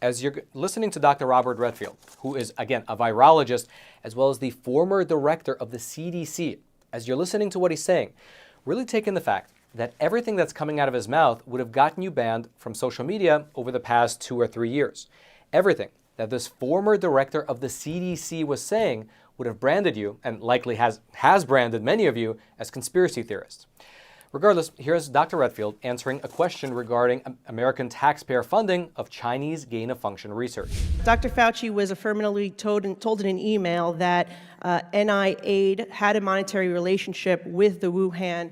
As you're listening to Dr. Robert Redfield, who is, again, a virologist, as well as the former director of the CDC, as you're listening to what he's saying, really take in the fact that everything that's coming out of his mouth would have gotten you banned from social media over the past 2 or 3 years. Everything that this former director of the CDC was saying would have branded you, and likely has branded many of you, as conspiracy theorists. Regardless, here's Dr. Redfield answering a question regarding American taxpayer funding of Chinese gain-of-function research. Dr. Fauci was affirmatively told in an email that NIH had a monetary relationship with the Wuhan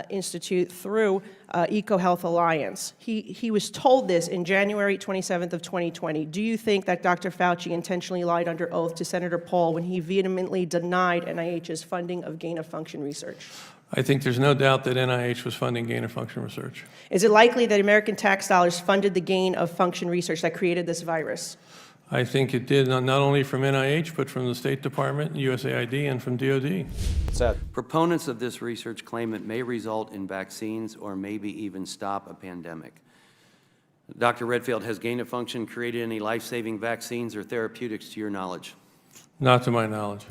Institute through EcoHealth Alliance. He was told this in January 27th of 2020. Do you think that Dr. Fauci intentionally lied under oath to Senator Paul when he vehemently denied NIH's funding of gain-of-function research? I think there's no doubt that NIH was funding gain-of-function research. Is it likely that American tax dollars funded the gain-of-function research that created this virus? I think it did, not only from NIH, but from the State Department, USAID, and from DOD. Proponents of this research claim it may result in vaccines or maybe even stop a pandemic. Dr. Redfield, has gain-of-function created any life-saving vaccines or therapeutics to your knowledge? Not to my knowledge.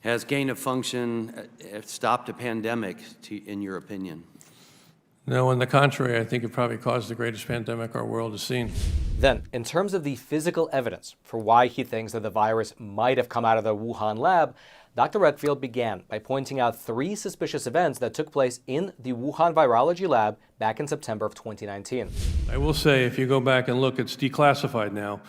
Has gain-of-function stopped a pandemic, in your opinion? No, on the contrary, I think it probably caused the greatest pandemic our world has seen. Then, in terms of the physical evidence for why he thinks that the virus might have come out of the Wuhan lab, Dr. Redfield began by pointing out 3 suspicious events that took place in the Wuhan virology lab back in September of 2019. I will say, if you go back and look, it's declassified now.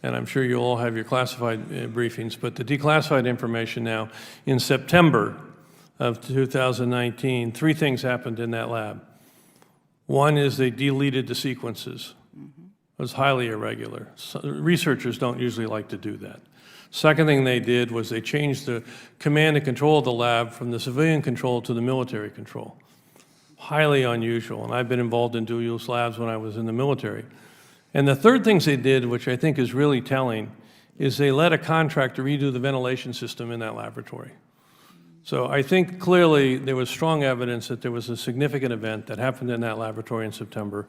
And I'm sure you'll all have your classified briefings, but the declassified information now, in September of 2019, 3 things happened in that lab. One is they deleted the sequences. It was highly irregular. So researchers don't usually like to do that. Second thing they did was they changed the command and control of the lab from the civilian control to the military control. Highly unusual, and I've been involved in dual-use labs when I was in the military. And the third things they did, which I think is really telling, is they let a contractor redo the ventilation system in that laboratory. So I think clearly there was strong evidence that there was a significant event that happened in that laboratory in September.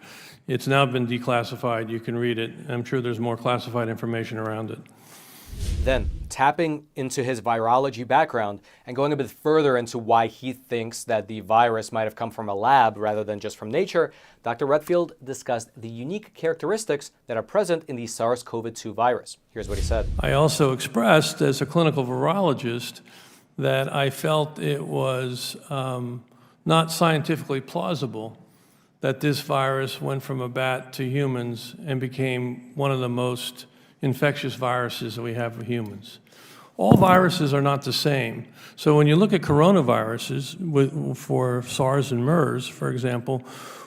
It's now been declassified. You can read it. I'm sure there's more classified information around it. Then, tapping into his virology background and going a bit further into why he thinks that the virus might have come from a lab rather than just from nature, Dr. Redfield discussed the unique characteristics that are present in the SARS-CoV-2 virus. Here's what he said. I also expressed, as a clinical virologist, that I felt it was not scientifically plausible that this virus went from a bat to humans and became one of the most infectious viruses that we have for humans. All viruses are not the same. So when you look at coronaviruses, for SARS and MERS, for example,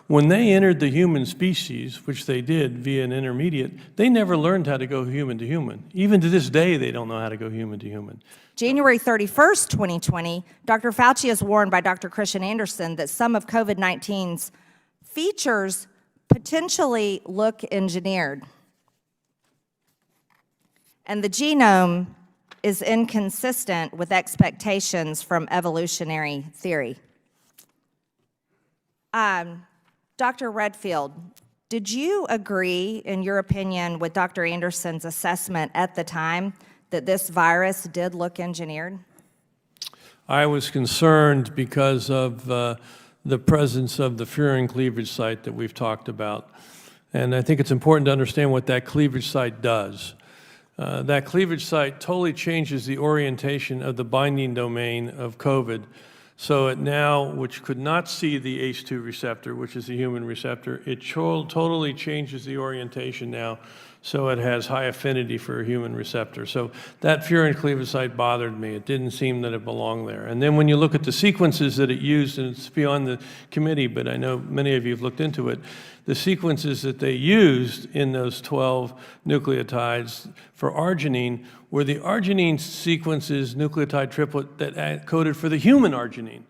when they entered the human species, which they did via an intermediate, they never learned how to go human to human. Even to this day, they don't know how to go human to human. January 31st, 2020, Dr. Fauci is warned by Dr. Christian Andersen that some of COVID-19's features potentially look engineered. And the genome is inconsistent with expectations from evolutionary theory. Dr. Redfield, did you agree, in your opinion, with Dr. Andersen's assessment at the time that this virus did look engineered? I was concerned because of the presence of the furin cleavage site that we've talked about. And I think it's important to understand what that cleavage site does. That cleavage site totally changes the orientation of the binding domain of COVID. So it now, which could not see the ACE2 receptor, which is the human receptor, it totally changes the orientation now, so it has high affinity for a human receptor. So that furin cleavage site bothered me. It didn't seem that it belonged there. And then when you look at the sequences that it used, and it's beyond the committee, but I know many of you have looked into it, the sequences that they used in those 12 nucleotides for arginine were the arginine sequences, nucleotide triplet, that coded for the human arginine.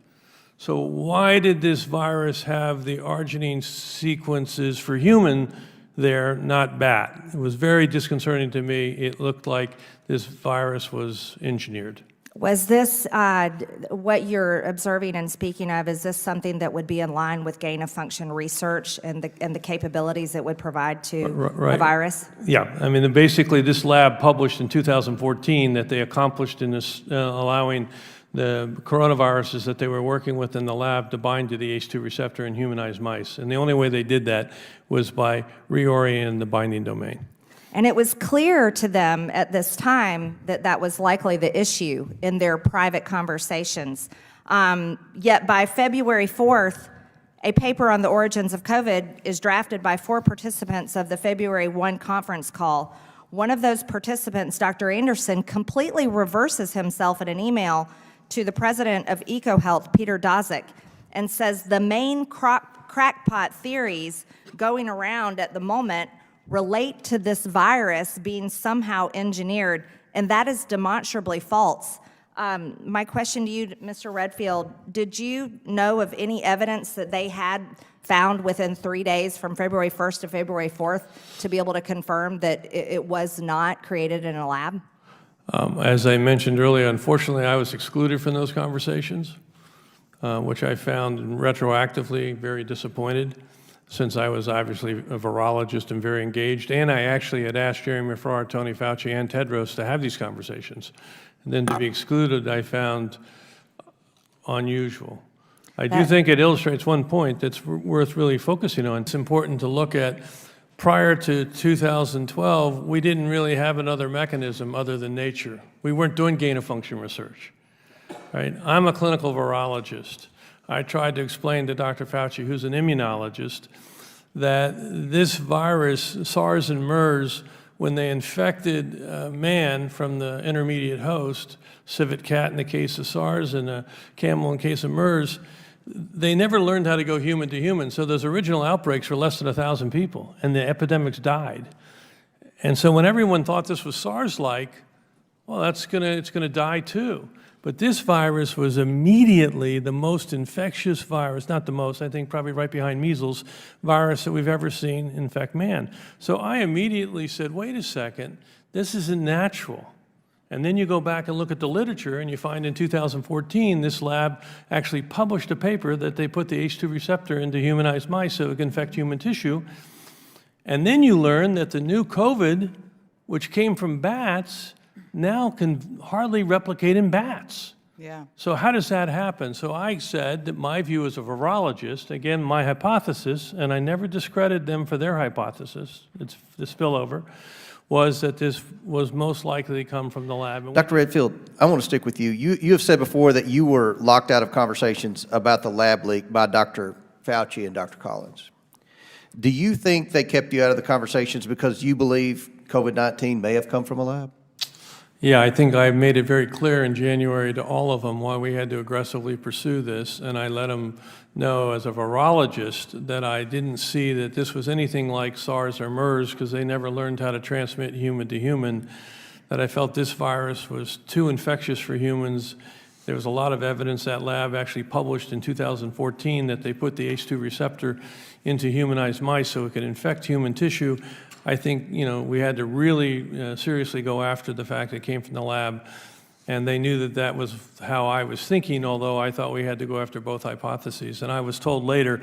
So why did this virus have the arginine sequences for human there, not bat? It was very disconcerting to me. It looked like this virus was engineered. Was this, what you're observing and speaking of, is this something that would be in line with gain-of-function research and the capabilities it would provide to Right. a virus? Yeah, I mean, basically, this lab published in 2014 that they accomplished in this, allowing the coronaviruses that they were working with in the lab to bind to the ACE2 receptor in humanized mice. And the only way they did that was by reorienting the binding domain. And it was clear to them at this time that that was likely the issue in their private conversations. Yet by February 4th, a paper on the origins of COVID is drafted by 4 participants of the February 1 conference call. One of those participants, Dr. Anderson, completely reverses himself in an email to the president of EcoHealth, Peter Daszak, and says the main crackpot theories going around at the moment relate to this virus being somehow engineered, and that is demonstrably false. My question to you, Mr. Redfield, did you know of any evidence that they had found within 3 days from February 1st to February 4th to be able to confirm that it was not created in a lab? As I mentioned earlier, unfortunately, I was excluded from those conversations, which I found retroactively very disappointed, since I was obviously a virologist and very engaged, and I actually had asked Jeremy Farrar, Tony Fauci, and Tedros to have these conversations. And then to be excluded, I found unusual. I do think it illustrates one point that's worth really focusing on. It's important to look at, prior to 2012, we didn't really have another mechanism other than nature. We weren't doing gain-of-function research, right? I'm a clinical virologist. I tried to explain to Dr. Fauci, who's an immunologist, that this virus, SARS and MERS, when they infected man from the intermediate host, civet cat in the case of SARS and a camel in the case of MERS, they never learned how to go human to human. So those original outbreaks were less than 1,000 people, and the epidemics died. And so when everyone thought this was SARS-like, well, it's gonna die too. But this virus was immediately the most infectious virus, not the most, I think probably right behind measles, virus that we've ever seen infect man. So I immediately said, wait a second, this isn't natural. And then you go back and look at the literature and you find in 2014, this lab actually published a paper that they put the H2 receptor into humanized mice so it can infect human tissue. And then you learn that the new COVID, which came from bats, now can hardly replicate in bats. Yeah. So how does that happen? So I said that my view as a virologist, again, my hypothesis, and I never discredited them for their hypothesis, it's the spillover, was that this was most likely to come from the lab. And Dr. Redfield, I want to stick with you. You have said before that you were locked out of conversations about the lab leak by Dr. Fauci and Dr. Collins. Do you think they kept you out of the conversations because you believe COVID-19 may have come from a lab? Yeah, I think I made it very clear in January to all of them why we had to aggressively pursue this, and I let them know as a virologist that I didn't see that this was anything like SARS or MERS because they never learned how to transmit human to human, that I felt this virus was too infectious for humans. There was a lot of evidence that lab actually published in 2014 that they put the H2 receptor into humanized mice so it could infect human tissue. I think, we had to really seriously go after the fact that it came from the lab, and they knew that that was how I was thinking, although I thought we had to go after both hypotheses. And I was told later,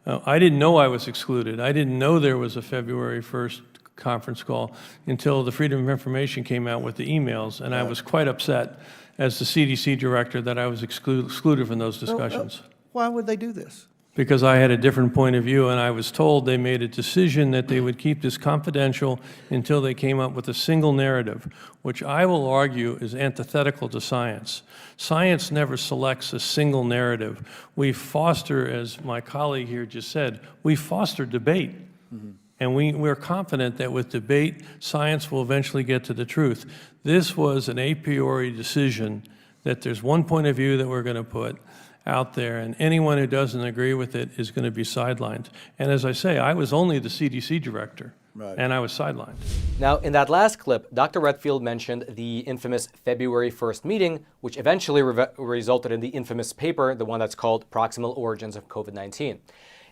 I didn't know I was excluded. I didn't know there was a February 1st conference call until the Freedom of Information came out with the emails, and I was quite upset as the CDC director that I was excluded from those discussions. Why would they do this? Because I had a different point of view, and I was told they made a decision that they would keep this confidential until they came up with a single narrative, which I will argue is antithetical to science. Science never selects a single narrative. We foster, as my colleague here just said, we foster debate. Mm-hmm. And we're confident that with debate, science will eventually get to the truth. This was an a priori decision that there's one point of view that we're going to put out there, and anyone who doesn't agree with it is going to be sidelined. And as I say, I was only the CDC director, and I was sidelined. Now, in that last clip, Dr. Redfield mentioned the infamous February 1st meeting, which eventually resulted in the infamous paper, the one that's called Proximal Origins of COVID-19.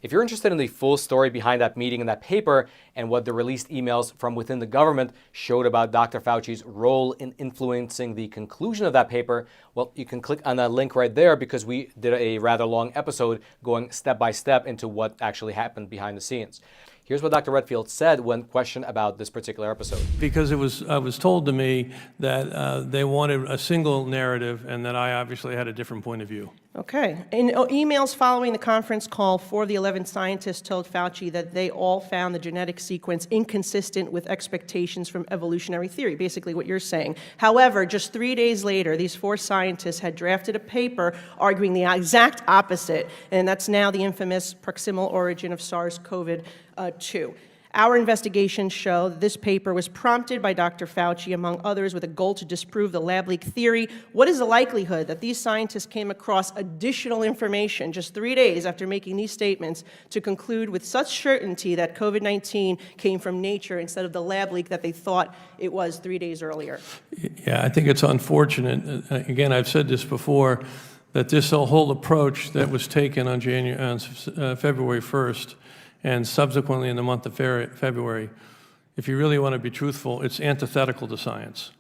If you're interested in the full story behind that meeting and that paper and what the released emails from within the government showed about Dr. Fauci's role in influencing the conclusion of that paper, well, you can click on that link right there because we did a rather long episode going step by step into what actually happened behind the scenes. Here's what Dr. Redfield said when questioned about this particular episode. Because it was told to me that they wanted a single narrative and that I obviously had a different point of view. Okay. In emails following the conference call, 4 of the 11 scientists told Fauci that they all found the genetic sequence inconsistent with expectations from evolutionary theory, basically what you're saying. However, just 3 days later, these 4 scientists had drafted a paper arguing the exact opposite, and that's now the infamous proximal origin of SARS-CoV-2. Our investigations show that this paper was prompted by Dr. Fauci, among others, with a goal to disprove the lab leak theory. What is the likelihood that these scientists came across additional information just 3 days after making these statements to conclude with such certainty that COVID-19 came from nature instead of the lab leak that they thought it was 3 days earlier? Yeah, I think it's unfortunate. Again, I've said this before, that this whole approach that was taken on February 1st and subsequently in the month of February, if you really want to be truthful, it's antithetical to science.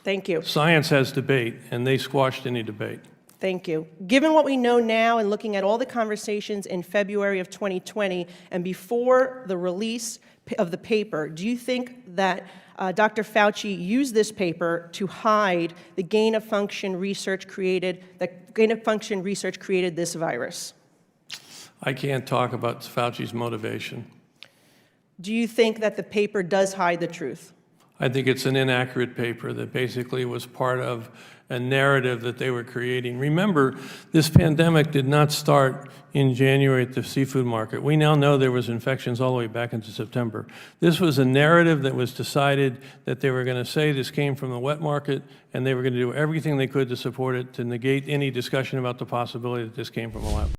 Thank you. Science has debate, and they squashed any debate. Thank you. Given what we know now and looking at all the conversations in February of 2020 and before the release of the paper, do you think that Dr. Fauci used this paper to hide the gain-of-function research created this virus? I can't talk about Fauci's motivation. Do you think that the paper does hide the truth? I think it's an inaccurate paper that basically was part of a narrative that they were creating. Remember, this pandemic did not start in January at the seafood market. We now know there was infections all the way back into September. This was a narrative that was decided that they were going to say this came from the wet market, and they were going to do everything they could to support it, to negate any discussion about the possibility that this came from a lab.